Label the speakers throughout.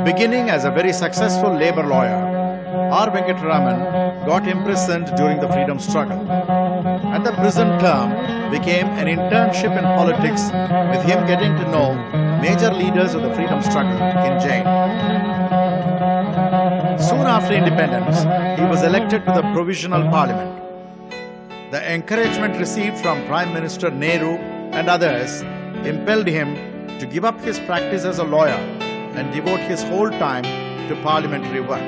Speaker 1: Beginning as a very successful labor lawyer, R.Venkataraman got imprisoned during the freedom struggle, and the prison term became an internship in politics, with him getting to know major leaders of the freedom struggle in jail. Soon after independence, he was elected to the Provisional Parliament. The encouragement received from Prime Minister Nehru and others impelled him to give up his practice as a lawyer and devote his whole time to parliamentary work.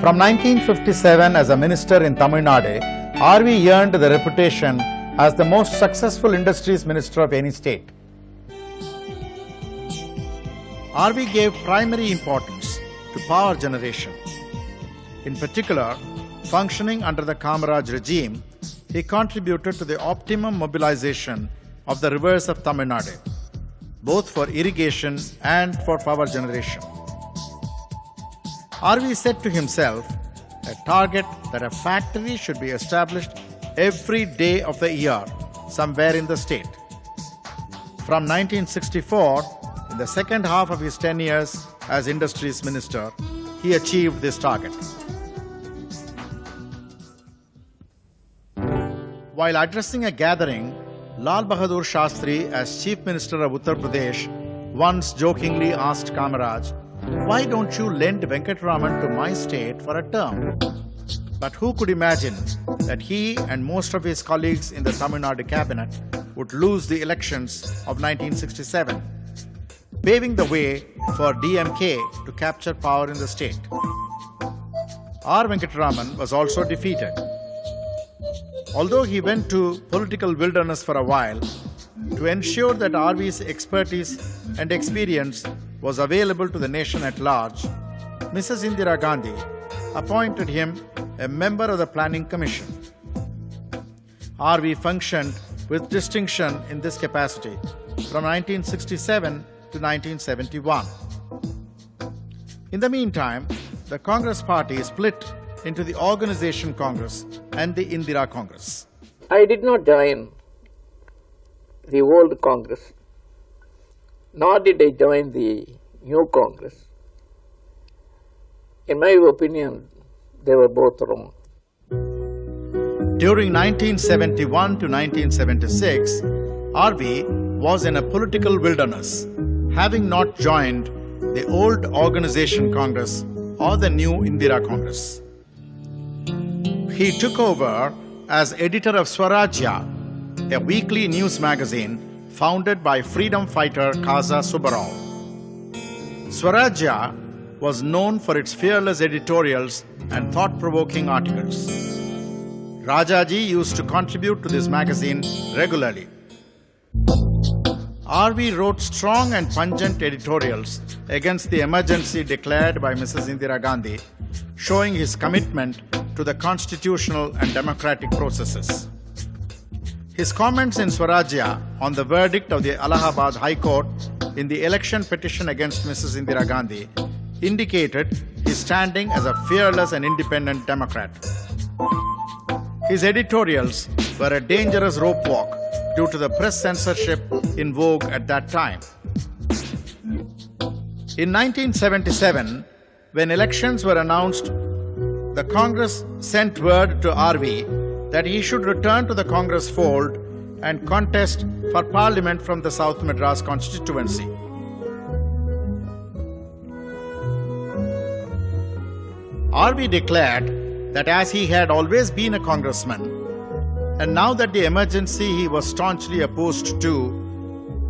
Speaker 1: From 1957 as a minister in Tamil Nadu, R.V. earned the reputation as the most successful industries minister of any state. R.V. gave primary importance to power generation. In particular, functioning under the Kamaraj regime, he contributed to the optimum mobilization of the rivers of Tamil Nadu, both for irrigation and for power generation. R.V. said to himself a target that a factory should be established every day of the year somewhere in the state. From 1964, in the second half of his 10 years as Industries Minister, he achieved this target. While addressing a gathering, Lal Bahadur Shastri, as Chief Minister of Uttar Pradesh, once jokingly asked Kamaraj, "Why don't you lend Venkataraman to my state for a term?" But who could imagine that he and most of his colleagues in the Tamil Nadu cabinet would lose the elections of 1967, paving the way for DMK to capture power in the state. R. Venkataraman was also defeated. Although he went to political wilderness for a while, to ensure that R.V.'s expertise and experience was available to the nation at large, Mrs. Indira Gandhi appointed him a member of the Planning Commission. R.V. functioned with distinction in this capacity from 1967 to 1971. In the meantime, the Congress party split into the Organization Congress and the Indira Congress.
Speaker 2: I did not join the old Congress, nor did I join the new Congress. In my opinion, they were both wrong.
Speaker 1: During 1971 to 1976, R.V. was in a political wilderness, having not joined the old Organization Congress or the new Indira Congress. He took over as editor of Swarajya, a weekly news magazine founded by freedom fighter Kaza Subbarao. Swarajya was known for its fearless editorials and thought-provoking articles. Rajaji used to contribute to this magazine regularly. R.V. wrote strong and pungent editorials against the emergency declared by Mrs. Indira Gandhi, showing his commitment to the constitutional and democratic processes. His comments in Swarajya on the verdict of the Allahabad High Court in the election petition against Mrs. Indira Gandhi indicated his standing as a fearless and independent Democrat. His editorials were a dangerous rope walk due to the press censorship in vogue at that time. In 1977, when elections were announced, the Congress sent word to R.V. that he should return to the Congress fold and contest for Parliament from the South Madras constituency. R.V. declared that as he had always been a congressman, and now that the emergency he was staunchly opposed to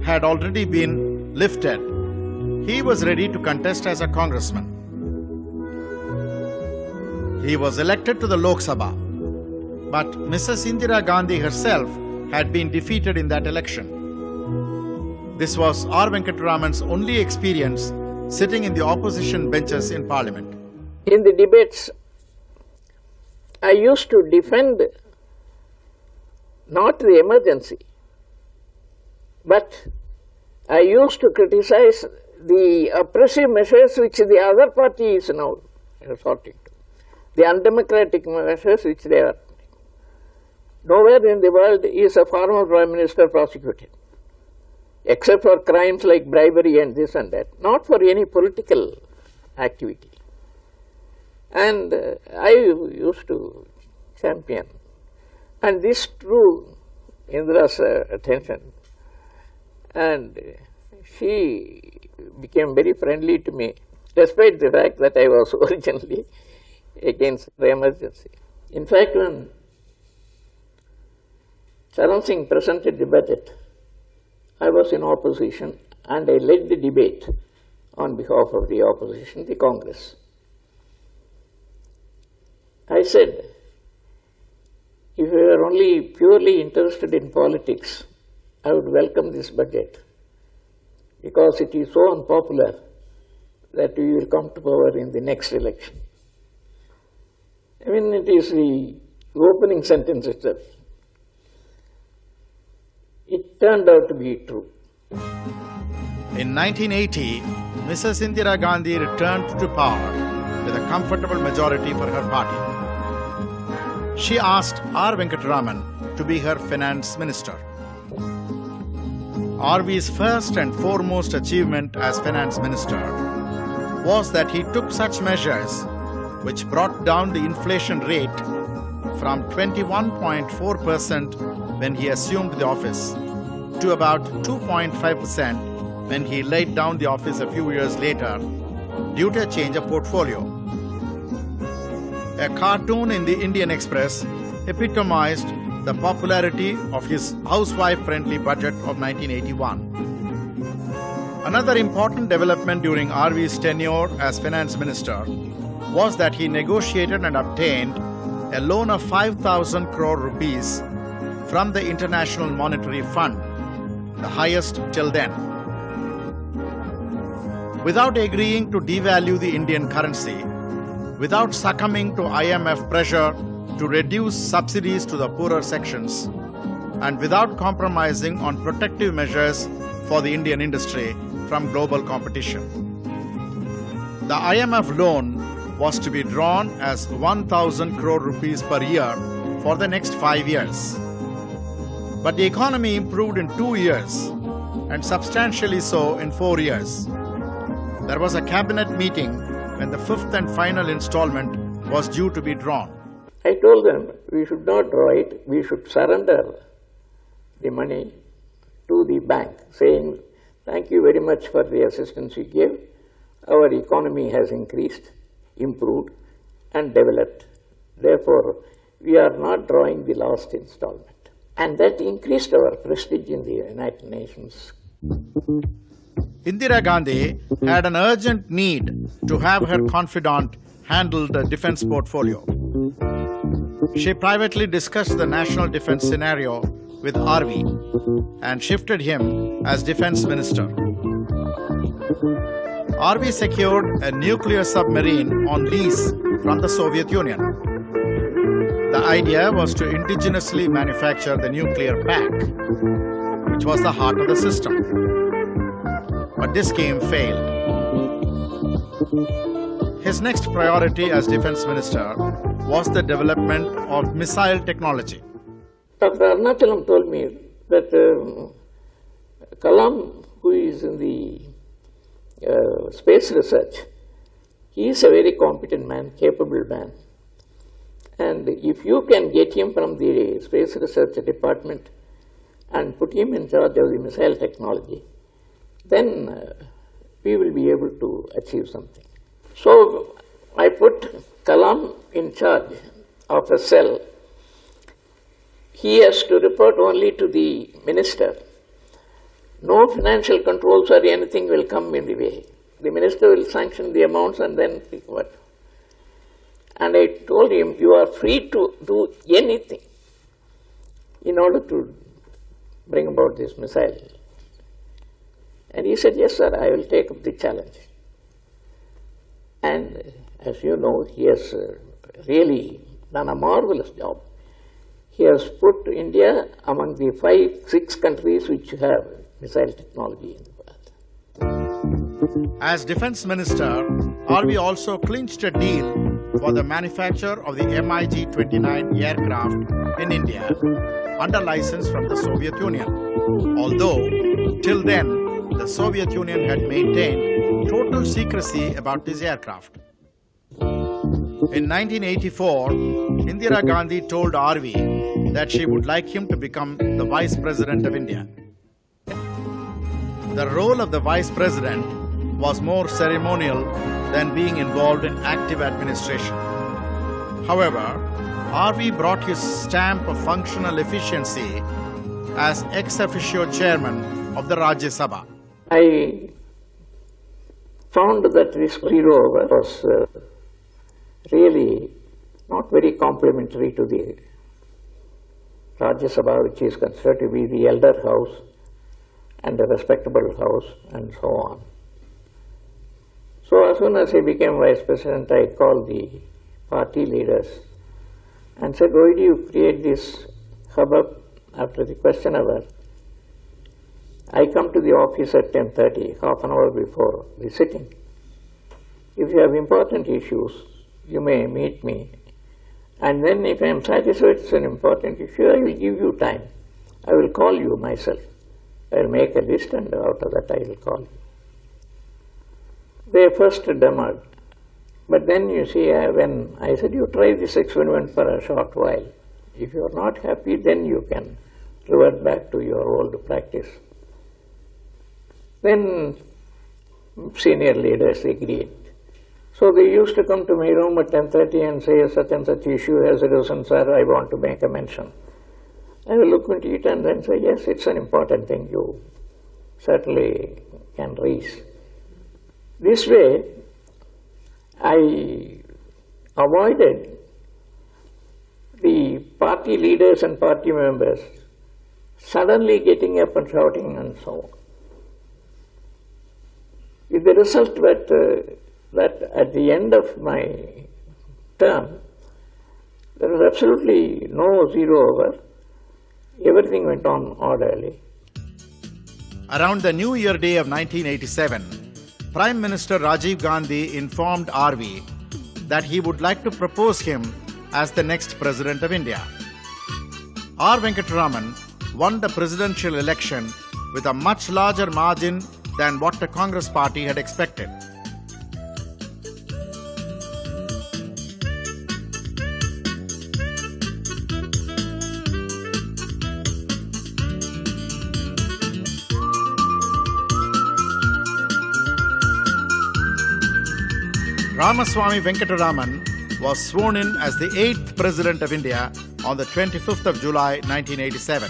Speaker 1: had already been lifted, he was ready to contest as a congressman. He was elected to the Lok Sabha, but Mrs. Indira Gandhi herself had been defeated in that election. This was R. Venkataraman's only experience sitting in the opposition benches in Parliament.
Speaker 2: In the debates, I used to defend not the emergency, but I used to criticize the oppressive measures which the other party is now resorting to, the undemocratic measures which they are. Nowhere in the world is a former Prime Minister prosecuted, except for crimes like bribery and this and that, not for any political activity. And I used to champion. And this drew Indira's attention. And she became very friendly to me, despite the fact that I was originally against the emergency. In fact, when Charan Singh presented the budget, I was in opposition and I led the debate on behalf of the opposition, the Congress. I said, if you were only purely interested in politics, I would welcome this budget because it is so unpopular that we will come to power in the next election. I mean, it is the opening sentence itself. It turned out to be true.
Speaker 1: In 1980, Mrs. Indira Gandhi returned to power with a comfortable majority for her party. She asked R. Venkataraman to be her finance minister. R.V.'s first and foremost achievement as finance minister was that he took such measures which brought down the inflation rate from 21.4% when he assumed the office to about 2.5% when he laid down the office a few years later due to a change of portfolio. A cartoon in the Indian Express epitomized the popularity of his housewife-friendly budget of 1981. Another important development during R.V.'s tenure as finance minister was that he negotiated and obtained a loan of 5,000 crore rupees from the International Monetary Fund, the highest till then. Without agreeing to devalue the Indian currency, without succumbing to IMF pressure to reduce subsidies to the poorer sections, and without compromising on protective measures for the Indian industry from global competition. The IMF loan was to be drawn as 1,000 crore rupees per year for the next 5 years. But the economy improved in 2 years and substantially so in 4 years. There was a cabinet meeting when the fifth and final installment was due to be drawn.
Speaker 2: I told them we should not draw it, we should surrender the money to the bank, saying, thank you very much for the assistance you gave. Our economy has increased, improved, and developed. Therefore, we are not drawing the last installment. And that increased our prestige in the United Nations.
Speaker 1: Indira Gandhi had an urgent need to have her confidant handle the defense portfolio. She privately discussed the national defense scenario with R.V. and shifted him as defense minister. R.V. secured a nuclear submarine on lease from the Soviet Union. The idea was to indigenously manufacture the nuclear pack, which was the heart of the system. But this scheme failed. His next priority as defense minister was the development of missile technology.
Speaker 2: Dr. Arunachalam told me that Kalam, who is in the space research, he is a very competent man, capable man. And if you can get him from the space research department and put him in charge of the missile technology, then we will be able to achieve something. So I put Kalam in charge of a cell. He has to report only to the minister. No financial controls or anything will come in the way. The minister will sanction the amounts and then what. And I told him, you are free to do anything in order to bring about this missile. And he said, yes, sir, I will take up the challenge. And as you know, he has really done a marvelous job. He has put India among the 5-6 countries which have missile technology in the world.
Speaker 1: As Defense Minister, R.V. also clinched a deal for the manufacture of the MiG-29 aircraft in India under license from the Soviet Union. Although, till then, the Soviet Union had maintained total secrecy about this aircraft. In 1984, Indira Gandhi told R.V. that she would like him to become the Vice President of India. The role of the Vice President was more ceremonial than being involved in active administration. However, R.V. brought his stamp of functional efficiency as ex officio chairman of the Rajya Sabha.
Speaker 2: I found that this zero was really not very complimentary to the Rajya Sabha, which is considered to be the elder house and a respectable house and so on. So as soon as I became Vice President, I called the party leaders and said, why do you create this hubbub after the question hour? I come to the office at 10:30, half an hour before the sitting. If you have important issues, you may meet me. And then if I am satisfied it's an important issue, I will give you time. I will call you myself. I will make a list and out of that I will call you. They first demurred. But then you see, when I said, you try this experiment for a short while. If you are not happy, then you can revert back to your old practice. Then senior leaders agreed. So they used to come to my room at 10:30 and say, such and such issue has arisen, sir, I want to make a mention. I will look into it and then say, yes, it's an important thing, you certainly can raise. This way, I avoided the party leaders and party members suddenly getting up and shouting and so on. With the result that at the end of my term, there was absolutely no zero over. Everything went on orderly.
Speaker 1: Around the New Year Day of 1987, Prime Minister Rajiv Gandhi informed R.V. that he would like to propose him as the next President of India. R. Venkataraman won the presidential election with a much larger margin than what the Congress party had expected. Ramaswamy Venkataraman was sworn in as the 8th President of India on the 25th of July 1987.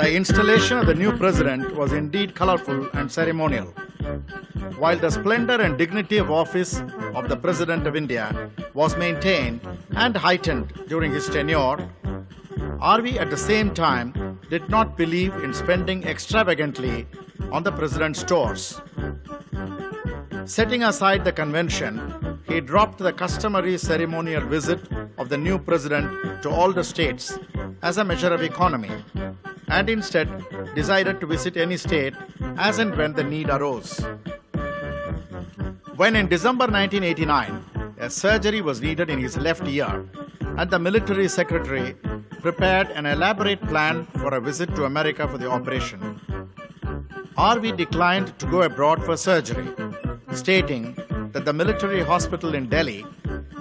Speaker 1: The installation of the new president was indeed colorful and ceremonial. While the splendor and dignity of office of the President of India was maintained and heightened during his tenure, R.V. at the same time did not believe in spending extravagantly on the President's tours. Setting aside the convention, he dropped the customary ceremonial visit of the new President to all the states as a measure of economy, and instead decided to visit any state as and when the need arose. When in December 1989, a surgery was needed in his left ear, and the military secretary prepared an elaborate plan for a visit to America for the operation, R.V. declined to go abroad for surgery, stating that the military hospital in Delhi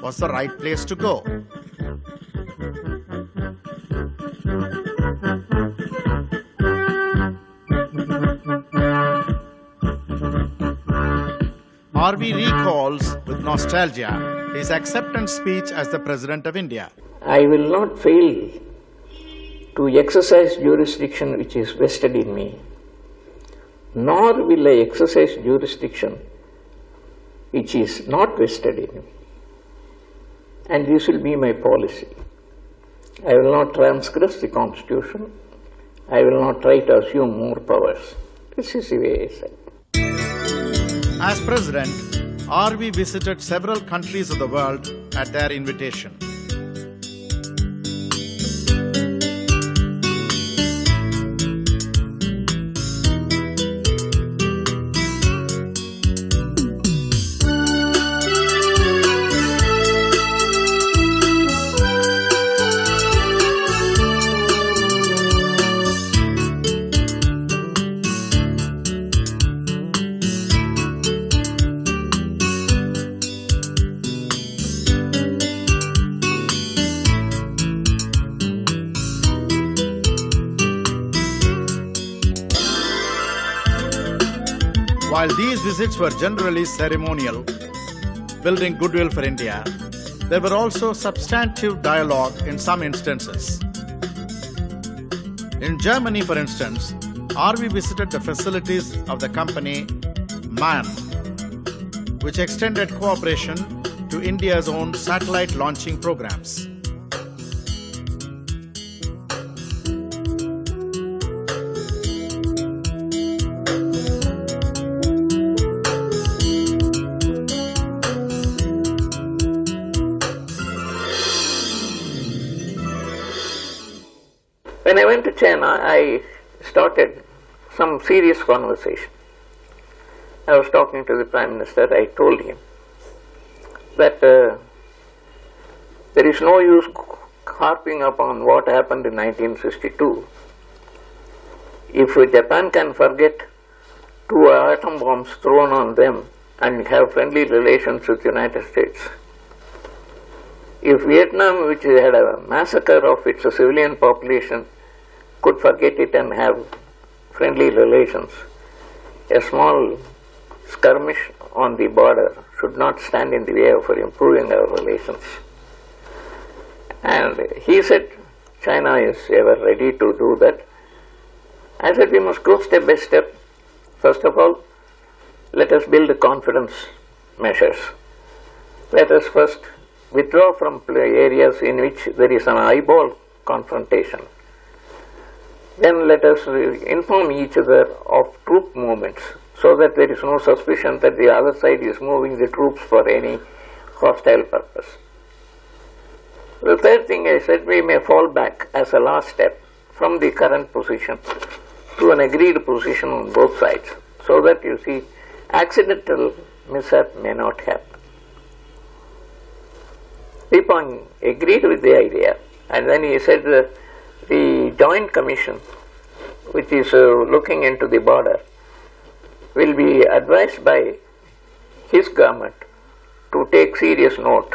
Speaker 1: was the right place to go. R.V. recalls with nostalgia his acceptance speech as the President of India.
Speaker 2: I will not fail to exercise jurisdiction which is vested in me, nor will I exercise jurisdiction which is not vested in me. And this will be my policy. I will not transgress the Constitution. I will not try to assume more powers. This is the way I said.
Speaker 1: As President, R.V. visited several countries of the world at their invitation. While these visits were generally ceremonial, building goodwill for India, there were also substantive dialogue in some instances. In Germany, for instance, R.V. visited the facilities of the company MAN, which extended cooperation to India's own satellite launching programs.
Speaker 2: When I went to China, I started some serious conversation. I was talking to the Prime Minister. I told him that there is no use harping upon what happened in 1962. If Japan can forget 2 atom bombs thrown on them and have friendly relations with the United States, if Vietnam, which had a massacre of its civilian population, could forget it and have friendly relations, a small skirmish on the border should not stand in the way of improving our relations. And he said, China is ever ready to do that. I said, we must go step by step. First of all, let us build confidence measures. Let us first withdraw from areas in which there is an eyeball confrontation. Then let us inform each other of troop movements so that there is no suspicion that the other side is moving the troops for any hostile purpose. The third thing I said, we may fall back as a last step from the current position to an agreed position on both sides so that you see accidental mishap may not happen. Pipon agreed with the idea, and then he said that the Joint Commission, which is looking into the border, will be advised by his government to take serious note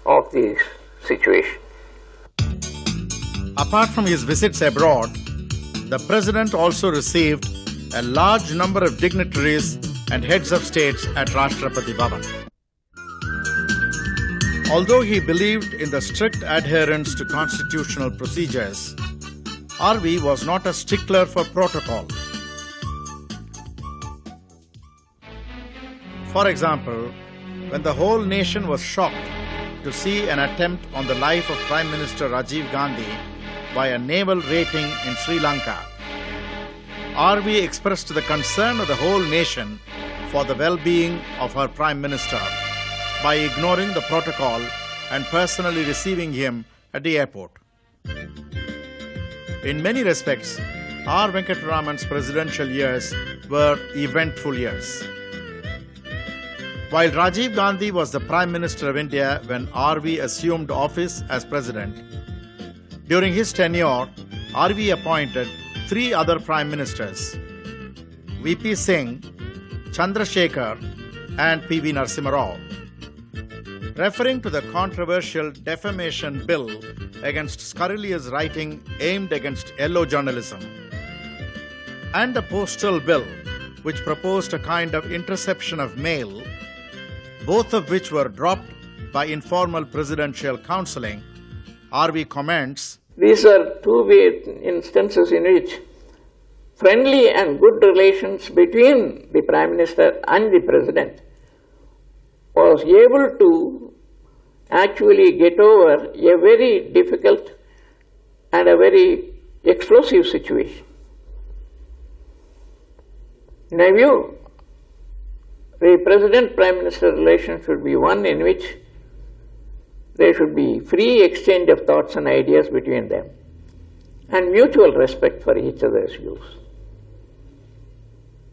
Speaker 2: of this situation.
Speaker 1: Apart from his visits abroad, the President also received a large number of dignitaries and heads of states at Rashtrapati Bhavan. Although he believed in the strict adherence to constitutional procedures, R.V. was not a stickler for protocol. For example, when the whole nation was shocked to see an attempt on the life of Prime Minister Rajiv Gandhi by a naval rating in Sri Lanka, R.V. expressed the concern of the whole nation for the well-being of her Prime Minister by ignoring the protocol and personally receiving him at the airport. In many respects, R. Venkataraman's presidential years were eventful years. While Rajiv Gandhi was the Prime Minister of India when R.V. assumed office as President, during his tenure, R.V. appointed 3 other Prime Ministers, V.P. Singh, Chandrasekhar and P.V. Narasimha Rao. Referring to the controversial defamation bill against scurrilous writing aimed against yellow journalism, and the postal bill which proposed a kind of interception of mail, both of which were dropped by informal presidential counseling, R.V. comments,
Speaker 2: these are two instances in which friendly and good relations between the Prime Minister and the President was able to actually get over a very difficult and a very explosive situation. In my view, the President-Prime Minister relation should be one in which there should be free exchange of thoughts and ideas between them and mutual respect for each other's views.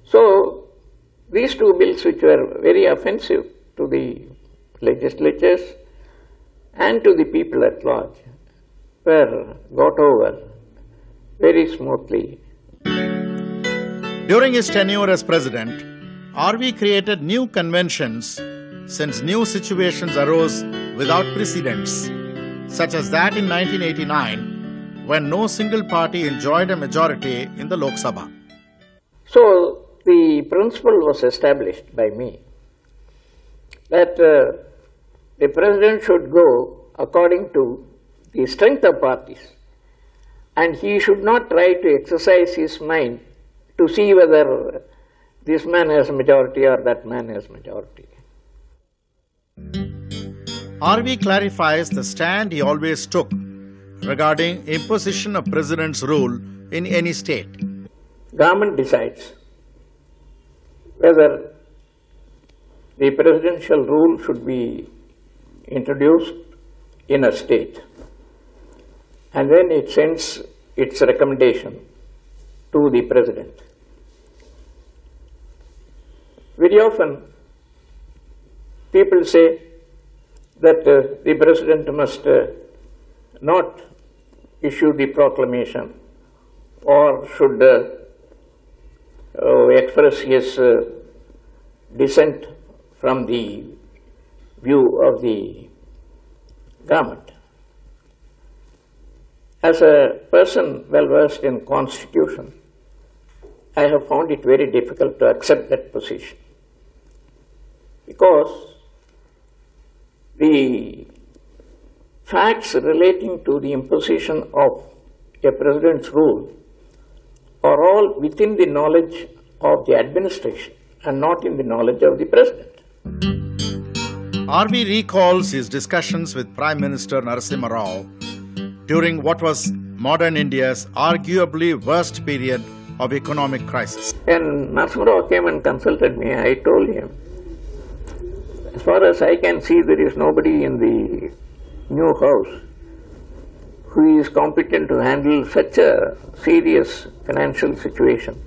Speaker 2: So, these two bills, which were very offensive to the legislatures and to the people at large, were got over very smoothly.
Speaker 1: During his tenure as President, R.V. created new conventions since new situations arose without precedents, such as that in 1989 when no single party enjoyed a majority in the Lok Sabha.
Speaker 2: So, the principle was established by me that the President should go according to the strength of parties, and he should not try to exercise his mind to see whether this man has a majority or that man has majority.
Speaker 1: R.V. clarifies the stand he always took regarding imposition of President's rule in any state.
Speaker 2: Government decides whether the presidential rule should be introduced in a state, and then it sends its recommendation to the President. Very often, people say that the President must not issue the proclamation or should express his dissent from the view of the government. As a person well versed in Constitution, I have found it very difficult to accept that position, because the facts relating to the imposition of a president's rule are all within the knowledge of the administration and not in the knowledge of the president.
Speaker 1: R.V. recalls his discussions with Prime Minister Narasimha Rao during what was modern India's arguably worst period of economic crisis.
Speaker 2: When Narasimha Rao came and consulted me, I told him, as far as I can see, there is nobody in the new house who is competent to handle such a serious financial situation.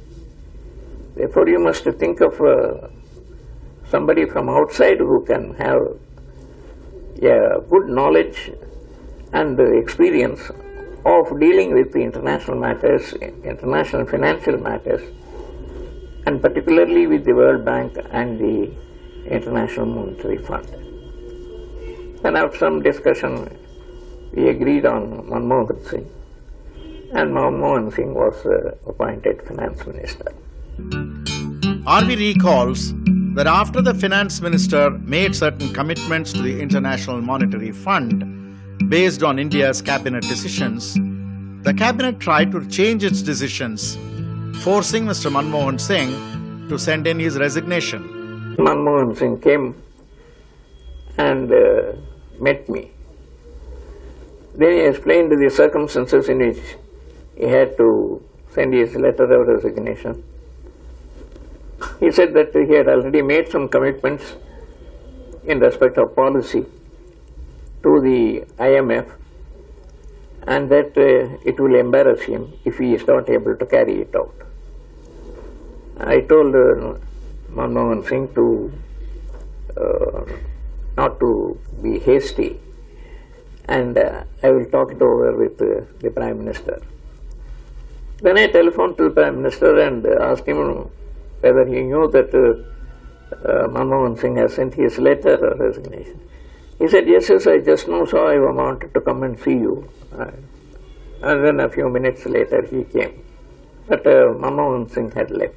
Speaker 2: Therefore, you must think of somebody from outside who can have a good knowledge and experience of dealing with the international matters, international financial matters, and particularly with the World Bank and the International Monetary Fund. Then after some discussion, we agreed on Manmohan Singh, and Manmohan Singh was appointed Finance Minister.
Speaker 1: R.V. recalls that after the Finance Minister made certain commitments to the International Monetary Fund based on India's cabinet decisions, The cabinet tried to change its decisions, forcing Mr. Manmohan Singh to send in his resignation.
Speaker 2: Manmohan Singh came and met me. Then he explained the circumstances in which he had to send his letter of resignation. He said that he had already made some commitments in respect of policy to the IMF, and that it will embarrass him if he is not able to carry it out. I told Manmohan Singh to not to be hasty, and I will talk it over with the Prime Minister. Then I telephoned to the Prime Minister and asked him whether he knew that Manmohan Singh has sent his letter of resignation. He said, yes, I just know, so I wanted to come and see you. And then a few minutes later he came. But Manmohan Singh had left.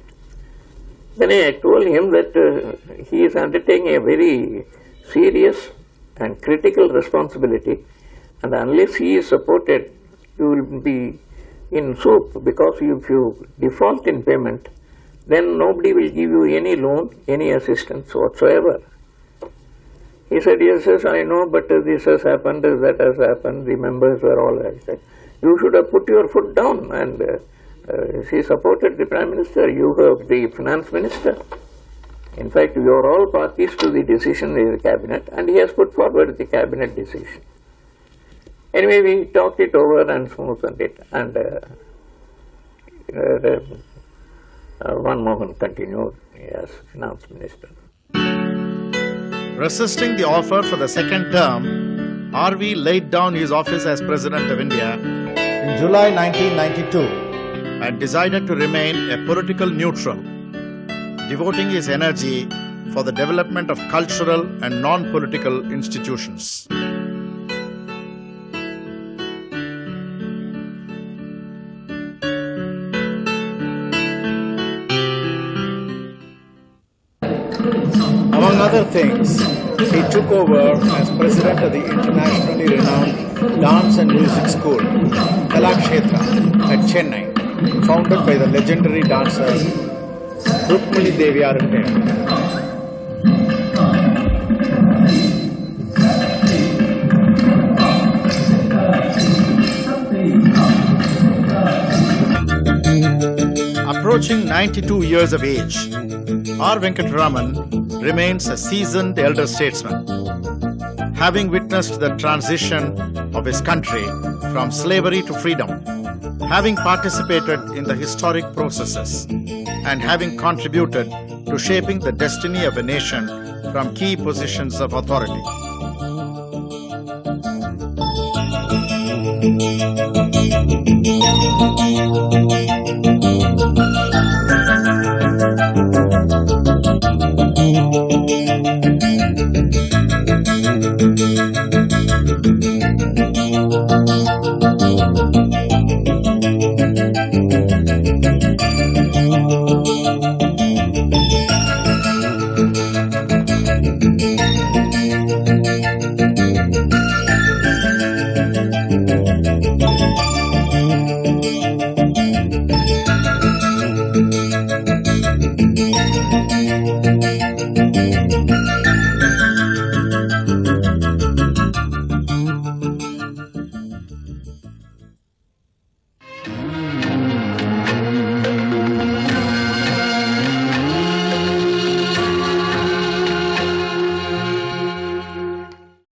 Speaker 2: Then I told him that he is undertaking a very serious and critical responsibility, and unless he is supported, you will be in soup, because if you default in payment, then nobody will give you any loan, any assistance whatsoever. He said, yes, I know, but this has happened, that has happened, the members were all right. I said, you should have put your foot down, and he supported the Prime Minister, you have the Finance Minister. In fact, you are all parties to the decision in the Cabinet, and he has put forward the Cabinet decision. Anyway, we talked it over and smoothed it, and Manmohan continued as Finance Minister.
Speaker 1: Resisting the offer for the second term, R.V. laid down his office as President of India in July 1992 and decided to remain a political neutral, devoting his energy for the development of cultural and non-political institutions. Among other things, he took over as president of the internationally renowned dance and music school, Kalakshetra, at Chennai, founded by the legendary dancer Rukmini Deviarante. Approaching 92 years of age, R.Venkataraman remains a seasoned elder statesman, having witnessed the transition of his country from slavery to freedom, having participated in the historic processes, and having contributed to shaping the destiny of a nation from key positions of authority.